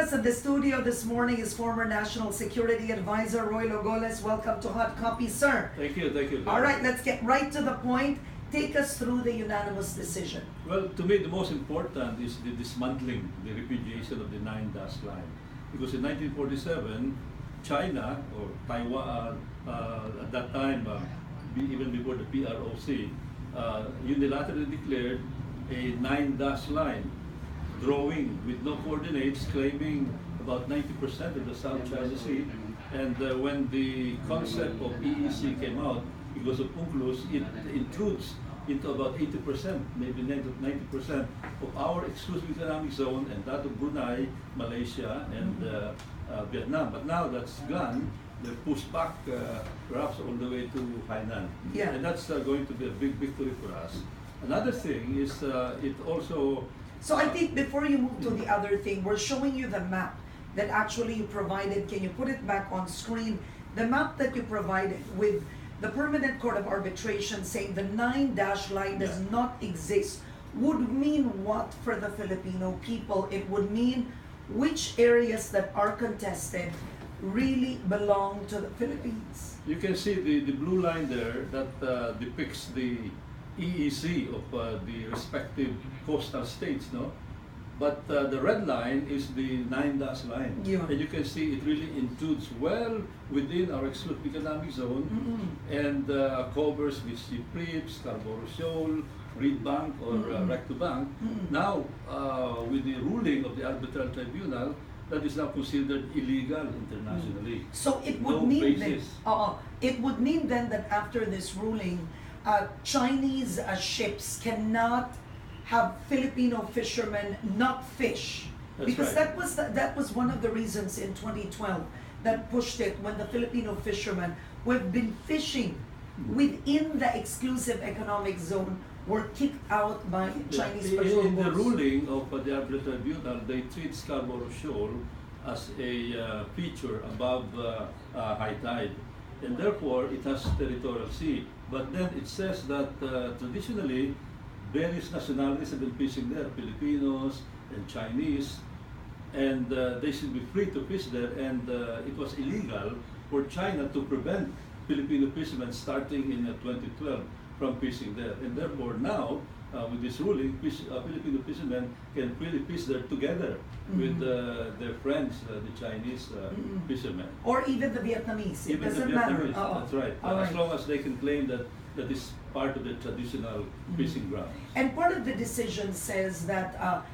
us in the studio this morning is former National Security Advisor Roilo Golez. Welcome to Hot Copy, sir. Thank you. All right, let's get right to the point. Take us through the unanimous decision. Well, to me, the most important is the dismantling, the repudiation of the 9-dash line. Because in 1947, China, or Taiwan, at that time, even before the PROC, unilaterally declared a 9-dash line, drawing with no coordinates, claiming about 90% of the South China Sea. And when the concept of EEC came out, because of UNCLOS, it intrudes into about 80%, maybe 90% of our exclusive economic zone and that of Brunei, Malaysia, and Vietnam. But now that's gone. They're pushed back perhaps all the way to Hainan. Yeah. And that's going to be a big victory for us. Another thing is it also... So I think before you move to the other thing, we're showing you the map that actually you provided. Can you put it back on screen? The map that you provided with the Permanent Court of Arbitration saying the 9-dash line does not exist would mean what for the Filipino people? It would mean which areas that are contested really belong to the Philippines. You can see the blue line there that depicts the EEC of the respective coastal states, no? But the red line is the 9-dash line. Yeah. And you can see it really intrudes well within our exclusive economic zone and covers Mississippi Reef, Scarborough Shoal, Reed Bank, or Recto Bank. Now, with the ruling of the Arbitral Tribunal, that is now considered illegal internationally. So it would No mean basis. it would mean then that after this ruling, Chinese ships cannot have Filipino fishermen not fish. That's Because right. that was one of the reasons in 2012 that pushed it when the Filipino fishermen who have been fishing within the exclusive economic zone were kicked out by Chinese patrol In the boats. ruling of the Arbitral Tribunal, they treat Scarborough Shoal as a feature above high tide, and therefore it has territorial sea. But then it says that traditionally various nationalities have been fishing there, Filipinos and Chinese, and they should be free to fish there, and it was illegal for China to prevent Filipino fishermen starting in 2012 from fishing there. And therefore now, with this ruling, Filipino fishermen can freely fish there together with their friends, the Chinese fishermen. Or even the Vietnamese. It Even the doesn't matter. Vietnamese, that's right. All As right. long as they can claim that that is part of the traditional fishing ground. And part of the decision says that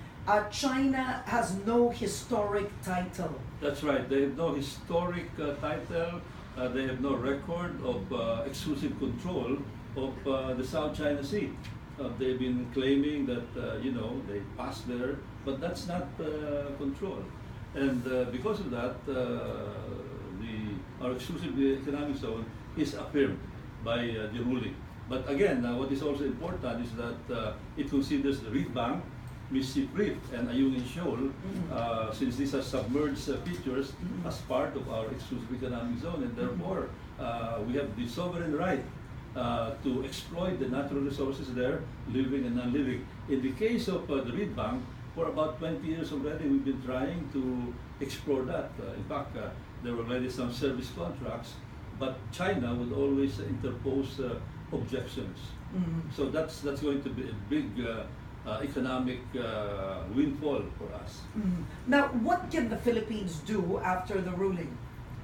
China has no historic title. That's right. They have no historic title. They have no record of exclusive control of the South China Sea. They've been claiming that they passed there, but that's not control. And because of that, our exclusive economic zone is affirmed by the ruling. But again, what is also important is that it considers the Reed Bank, Mississippi Reef, and Ayungin Shoal, since these are submerged features, as part of our exclusive economic zone, and therefore we have the sovereign right to exploit the natural resources there, living and non-living. In the case of the Reed Bank, for about 20 years already, we've been trying to explore that. In fact, there were already some service contracts, but China would always interpose objections. So that's going to be a big economic windfall for us. Now, what can the Philippines do after the ruling?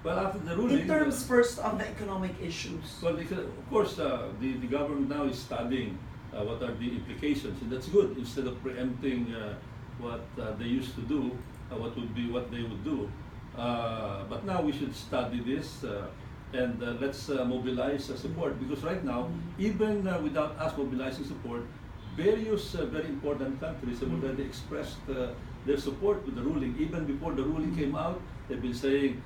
Well, after the ruling, In terms first of the economic issues. well, of course, the government now is studying what are the implications, and that's good. Instead of preempting what they used to do, what they would do. But now we should study this and let's mobilize support, because right now, even without us mobilizing support, various very important countries have already expressed their support with the ruling. Even before the ruling came out, they've been saying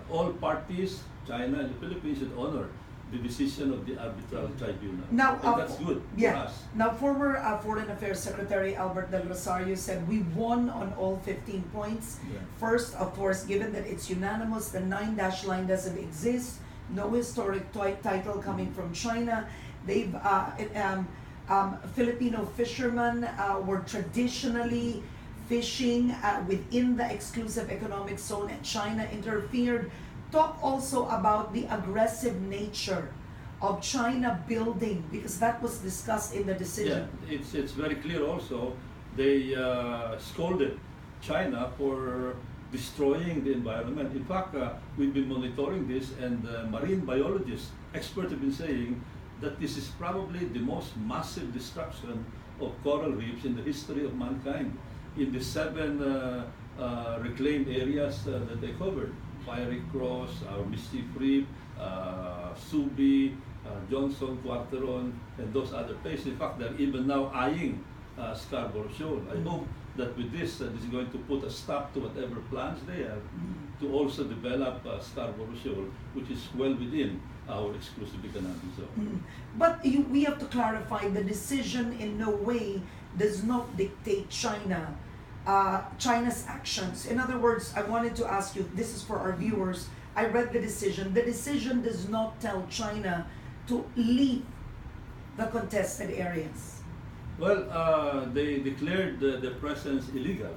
all parties, China and the Philippines, should honor the decision of the Arbitral Tribunal. Now, and that's good for us. Now, former Foreign Affairs Secretary Albert Del Rosario said we won on all 15 points. Yeah. First, of course, given that it's unanimous, the 9-dash line doesn't exist. No historic title coming from China. They've Filipino fishermen were traditionally fishing within the exclusive economic zone and China interfered. Talk also about the aggressive nature of China building, because that was discussed in the decision. Yeah, it's very clear also. They scolded China for destroying the environment. In fact, we've been monitoring this, and marine biologists, experts have been saying that this is probably the most massive destruction of coral reefs in the history of mankind. In the 7 reclaimed areas that they covered, Fiery Cross, Mischief Reef, Subi, Johnson, Quarteron, and those other places. In fact, they're even now eyeing Scarborough Shoal. I hope that with this, this is going to put a stop to whatever plans they have to also develop Scarborough Shoal, which is well within our exclusive economic zone. But we have to clarify, the decision in no way does not dictate China's actions. In other words, I wanted to ask you, this is for our viewers, I read the decision. The decision does not tell China to leave the contested areas. Well, they declared their presence illegal.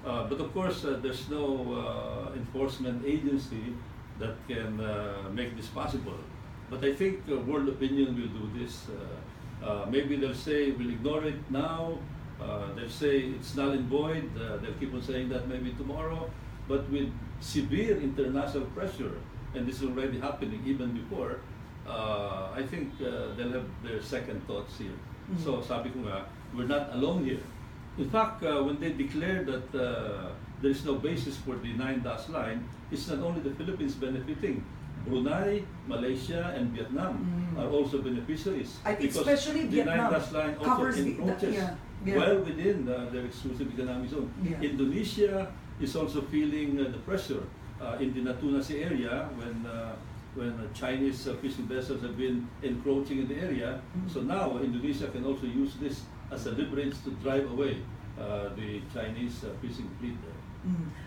But of course, there's no enforcement agency that can make this possible. But I think world opinion will do this. Maybe they'll say we'll ignore it now. They'll say it's null and void. They'll keep on saying that maybe tomorrow. But with severe international pressure, and this is already happening even before, I think they'll have their second thoughts here. So sabi ko nga, we're not alone here. In fact, when they declared that there is no basis for the 9-dash line, it's not only the Philippines benefiting. Brunei, Malaysia, and Vietnam are also beneficiaries. I think because especially the Vietnam 9-dash line also covers encroaches well within their exclusive economic zone. Yeah. Indonesia is also feeling the pressure in the Natuna Sea area when Chinese fishing vessels have been encroaching in the area. So now Indonesia can also use this as a leverage to drive away the Chinese fishing fleet there.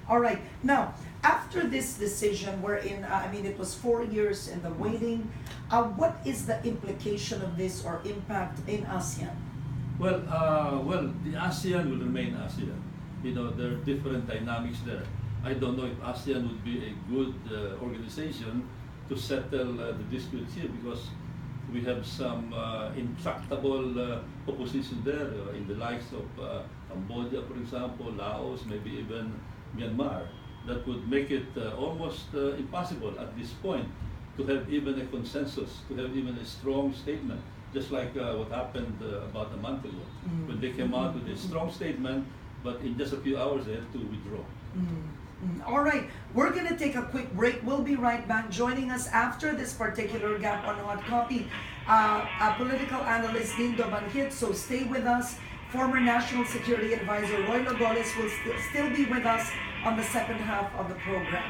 All right. Now, after this decision, wherein I mean, it was 4 years in the waiting, what is the implication of this or impact in ASEAN? Well, the ASEAN will remain ASEAN. You know, there are different dynamics there. I don't know if ASEAN would be a good organization to settle the disputes here, because we have some intractable opposition there in the likes of Cambodia, for example, Laos, maybe even Myanmar, that would make it almost impossible at this point to have even a consensus, to have even a strong statement, just like what happened about a month ago, when they came out with a strong statement, but in just a few hours they had to withdraw. All right, we're going to take a quick break. We'll be right back. Joining us after this particular Gap on Hot Copy, a political analyst, Dindo Banhit, so stay with us. Former National Security Advisor Roilo Golez will still be with us on the second half of the program.